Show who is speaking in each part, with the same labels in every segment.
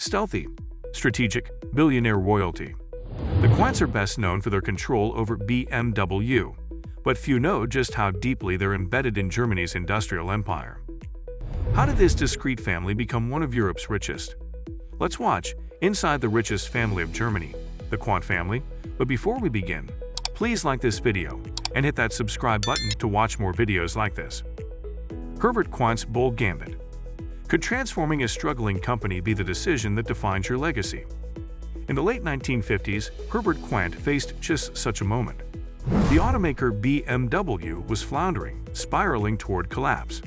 Speaker 1: Stealthy, strategic, billionaire royalty. The Quandts are best known for their control over BMW, but few know just how deeply they're embedded in Germany's industrial empire. How did this discreet family become one of Europe's richest? Let's watch Inside the Richest Family of Germany, the Quandt family. But before we begin, please like this video and hit that subscribe button to watch more videos like this. Herbert Quandt's bold gambit. Could transforming a struggling company be the decision that defines your legacy? In the late 1950s, Herbert Quandt faced just such a moment. The automaker BMW was floundering, spiraling toward collapse.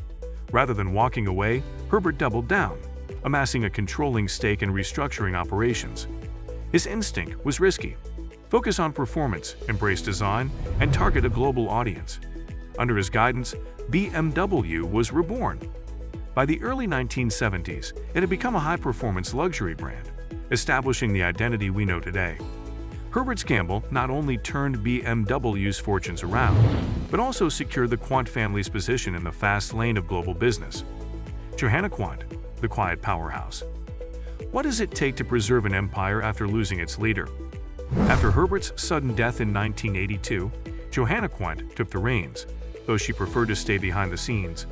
Speaker 1: Rather than walking away, Herbert doubled down, amassing a controlling stake in restructuring operations. His instinct was risky. Focus on performance, embrace design, and target a global audience. Under his guidance, BMW was reborn. By the early 1970s, it had become a high-performance luxury brand, establishing the identity we know today. Herbert's gamble not only turned BMW's fortunes around, but also secured the Quandt family's position in the fast lane of global business. Johanna Quandt, the quiet powerhouse. What does it take to preserve an empire after losing its leader? After Herbert's sudden death in 1982, Johanna Quandt took the reins, though she preferred to stay behind the scenes.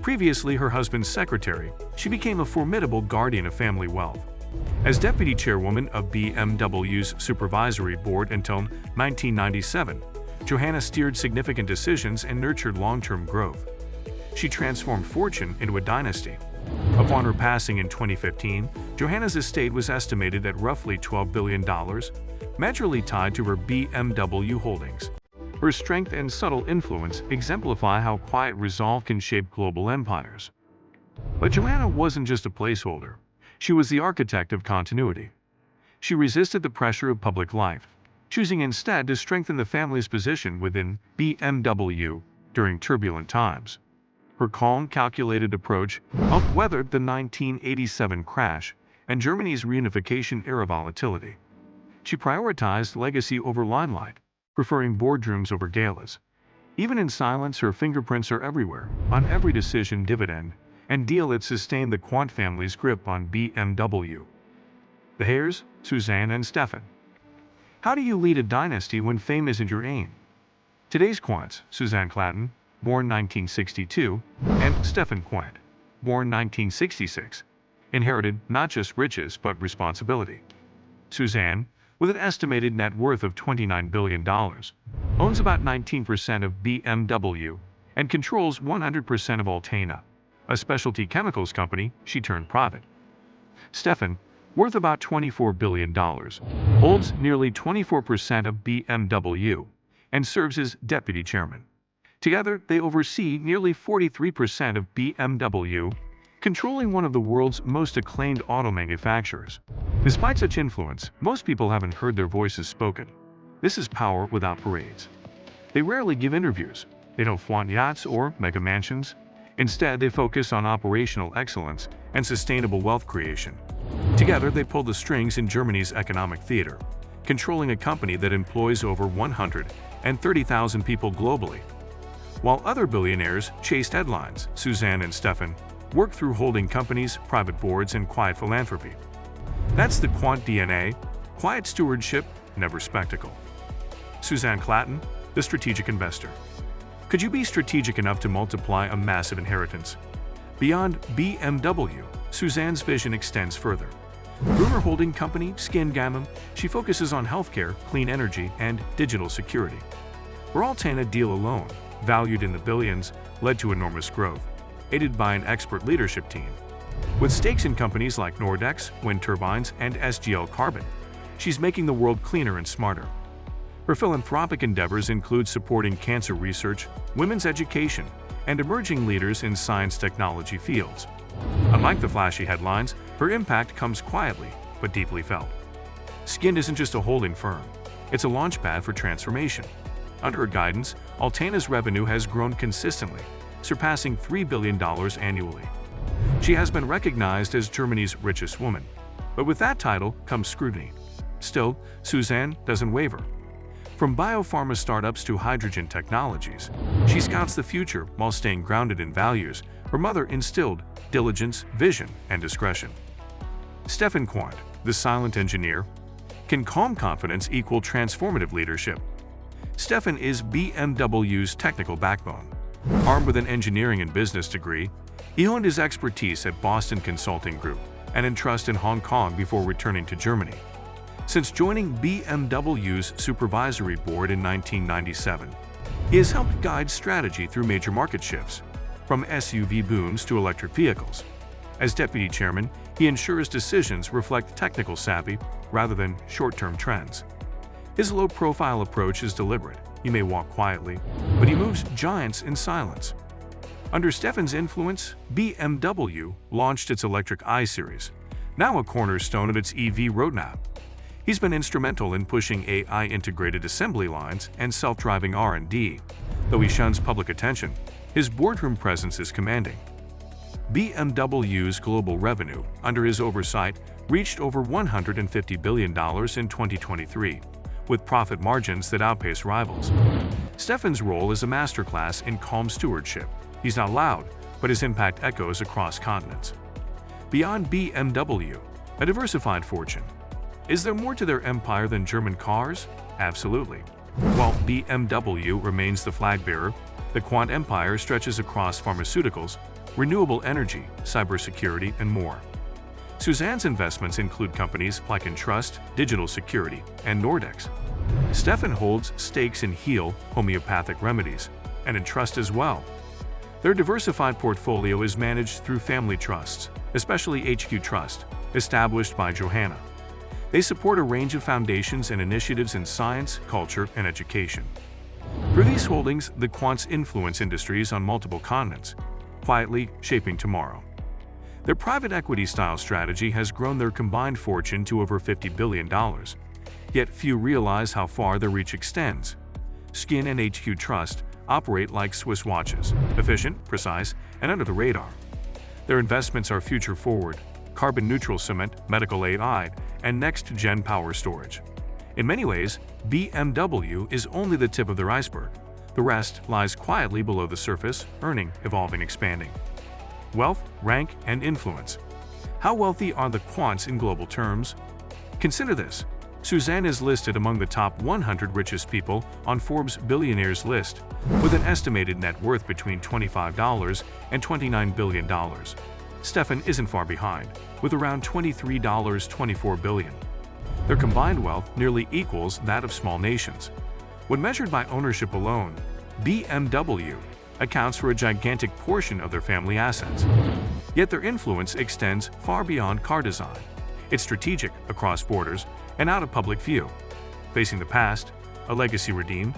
Speaker 1: Previously her husband's secretary, she became a formidable guardian of family wealth. As deputy chairwoman of BMW's supervisory board until 1997, Johanna steered significant decisions and nurtured long-term growth. She transformed fortune into a dynasty. Upon her passing in 2015, Johanna's estate was estimated at roughly $12 billion, majorly tied to her BMW holdings. Her strength and subtle influence exemplify how quiet resolve can shape global empires. But Johanna wasn't just a placeholder. She was the architect of continuity. She resisted the pressure of public life, choosing instead to strengthen the family's position within BMW during turbulent times. Her calm, calculated approach helped weather the 1987 crash and Germany's reunification-era volatility. She prioritized legacy over limelight, preferring boardrooms over galas. Even in silence, her fingerprints are everywhere, on every decision, dividend, and deal that sustained the Quandt family's grip on BMW. The heirs, Suzanne and Stefan. How do you lead a dynasty when fame isn't your aim? Today's Quandts, Suzanne Clatton, born 1962, and Stefan Quandt, born 1966, inherited not just riches but responsibility. Suzanne, with an estimated net worth of $29 billion, owns about 19% of BMW and controls 100% of Altena, a specialty chemicals company she turned private. Stefan, worth about $24 billion, holds nearly 24% of BMW and serves as deputy chairman. Together, they oversee nearly 43% of BMW, controlling one of the world's most acclaimed auto manufacturers. Despite such influence, most people haven't heard their voices spoken. This is power without parades. They rarely give interviews. They don't flaunt yachts or mega mansions. Instead, they focus on operational excellence and sustainable wealth creation. Together, they pull the strings in Germany's economic theater, controlling a company that employs over 130,000 people globally. While other billionaires chased headlines, Suzanne and Stefan work through holding companies, private boards, and quiet philanthropy. That's the Quandt DNA: quiet stewardship, never spectacle. Suzanne Clatton, the strategic investor. Could you be strategic enough to multiply a massive inheritance? Beyond BMW, Suzanne's vision extends further. Through her holding company, Skin Gammon, she focuses on healthcare, clean energy, and digital security. Her Altena deal alone, valued in the billions, led to enormous growth, aided by an expert leadership team. With stakes in companies like Nordex, Wind Turbines, and SGL Carbon, she's making the world cleaner and smarter. Her philanthropic endeavors include supporting cancer research, women's education, and emerging leaders in science technology fields. Unlike the flashy headlines, her impact comes quietly but deeply felt. Skin isn't just a holding firm, it's a launchpad for transformation. Under her guidance, Altena's revenue has grown consistently, surpassing $3 billion annually. She has been recognized as Germany's richest woman, but with that title comes scrutiny. Still, Suzanne doesn't waver. From biopharma startups to hydrogen technologies, she scouts the future while staying grounded in values her mother instilled: diligence, vision, and discretion. Stefan Quandt, the silent engineer. Can calm confidence equal transformative leadership? Stefan is BMW's technical backbone. Armed with an engineering and business degree, he honed his expertise at Boston Consulting Group and entrusted in Hong Kong before returning to Germany. Since joining BMW's supervisory board in 1997, he has helped guide strategy through major market shifts, from SUV booms to electric vehicles. As deputy chairman, he ensures decisions reflect technical savvy rather than short-term trends. His low-profile approach is deliberate. He may walk quietly, but he moves giants in silence. Under Stefan's influence, BMW launched its electric I-Series, now a cornerstone of its EV roadmap. He's been instrumental in pushing AI-integrated assembly lines and self-driving R&D. Though he shuns public attention, his boardroom presence is commanding. BMW's global revenue, under his oversight, reached over $150 billion in 2023, with profit margins that outpace rivals. Stefan's role is a masterclass in calm stewardship. He's not loud, but his impact echoes across continents. Beyond BMW, a diversified fortune. Is there more to their empire than German cars? Absolutely. While BMW remains the flag bearer, the Quandt empire stretches across pharmaceuticals, renewable energy, cybersecurity, and more. Suzanne's investments include companies like Entrust, Digital Security, and Nordex. Stefan holds stakes in Heal, homeopathic remedies, and Entrust as well. Their diversified portfolio is managed through family trusts, especially HQ Trust, established by Johanna. They support a range of foundations and initiatives in science, culture, and education. Through these holdings, the Quandts influence industries on multiple continents, quietly shaping tomorrow. Their private equity-style strategy has grown their combined fortune to over $50 billion, yet few realize how far their reach extends. Skin and HQ Trust operate like Swiss watches, efficient, precise, and under the radar. Their investments are future-forward, carbon-neutral cement, medical AI, and next-gen power storage. In many ways, BMW is only the tip of their iceberg. The rest lies quietly below the surface, earning, evolving, expanding. Wealth, rank, and influence. How wealthy are the Quandts in global terms? Consider this. Suzanne is listed among the top 100 richest people on Forbes' Billionaires list, with an estimated net worth between $25 and $29 billion. Stefan isn't far behind, with around $24 billion. Their combined wealth nearly equals that of small nations. When measured by ownership alone, BMW accounts for a gigantic portion of their family assets. Yet their influence extends far beyond car design. It's strategic across borders and out of public view. Facing the past, a legacy redeemed?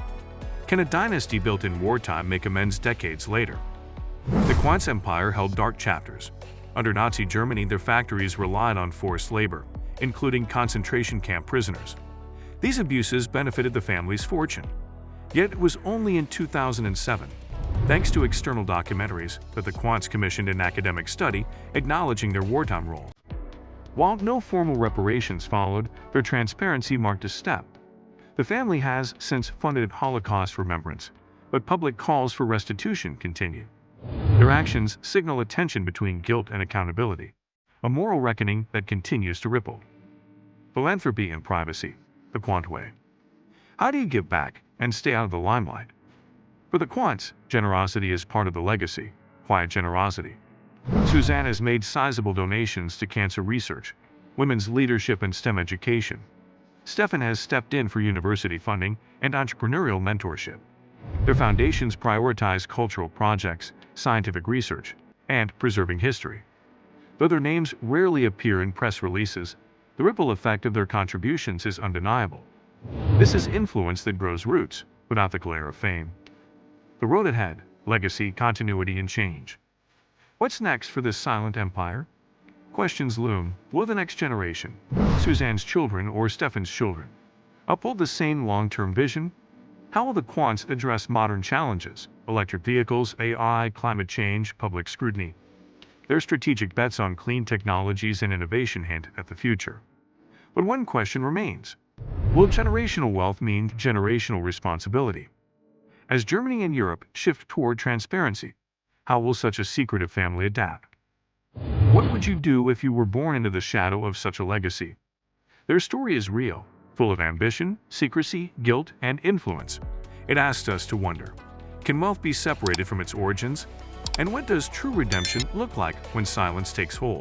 Speaker 1: Can a dynasty built in wartime make amends decades later? The Quandts empire held dark chapters. Under Nazi Germany, their factories relied on forced labor, including concentration camp prisoners. These abuses benefited the family's fortune. Yet it was only in 2007, thanks to external documentaries, that the Quandts commissioned an academic study acknowledging their wartime role. While no formal reparations followed, their transparency marked a step. The family has since funded Holocaust remembrance, but public calls for restitution continue. Their actions signal a tension between guilt and accountability, a moral reckoning that continues to ripple. Philanthropy and privacy, the Quandt way. How do you give back and stay out of the limelight? For the Quandts, generosity is part of the legacy, quiet generosity. Suzanne has made sizable donations to cancer research, women's leadership and STEM education. Stefan has stepped in for university funding and entrepreneurial mentorship. Their foundations prioritize cultural projects, scientific research, and preserving history. Though their names rarely appear in press releases, the ripple effect of their contributions is undeniable. This is influence that grows roots, without the glare of fame. The road ahead, legacy, continuity, and change. What's next for this silent empire? Questions loom. Will the next generation, Suzanne's children or Stefan's children, uphold the same long-term vision? How will the Quandts address modern challenges, electric vehicles, AI, climate change, public scrutiny? Their strategic bets on clean technologies and innovation hint at the future. But one question remains. Will generational wealth mean generational responsibility? As Germany and Europe shift toward transparency, how will such a secretive family adapt? What would you do if you were born into the shadow of such a legacy? Their story is real, full of ambition, secrecy, guilt, and influence. It asks us to wonder, can wealth be separated from its origins? And what does true redemption look like when silence takes hold?